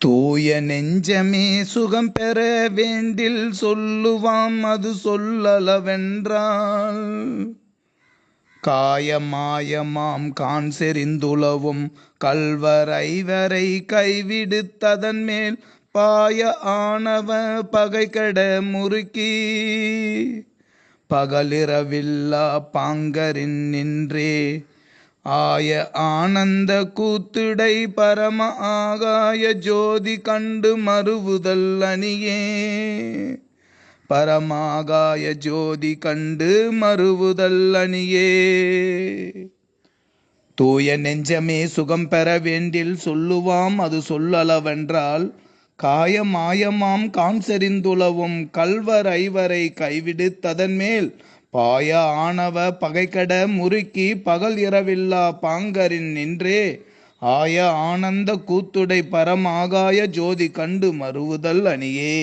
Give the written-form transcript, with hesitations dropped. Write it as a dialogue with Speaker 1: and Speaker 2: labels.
Speaker 1: தூய நெஞ்சமே சுகம் பெற வேண்டில் சொல்லுவாம் அது சொல்லளவென்றால் காயமாயமாம் கான் செறிந்துளவும் கல்வரைவரை கைவிடுத்ததன் மேல் பாய ஆணவ பகைகட முறுக்கி பகலிரவில்லா பாங்கரின் நின்றே ஆய ஆனந்த கூத்துடை பரம ஆகாய ஜோதி கண்டு மறுவுதல் அணியே பரமாகாய ஜோதி கண்டு மறுவுதல் அணியே. தூய நெஞ்சமே சுகம் பெற வேண்டில் சொல்லுவாம் அது சொல்லளவென்றால் காயமாயமாம் கான் செறிந்துளவும் கல்வர் ஐவரை கைவிடுத்ததன் மேல் பாய ஆணவ பகைகட முறுக்கி பகல் இரவில்லா பாங்கரின் நின்றே ஆய ஆனந்த கூத்துடை பரமாகாய ஜோதி கண்டு மறுவுதல் அணியே.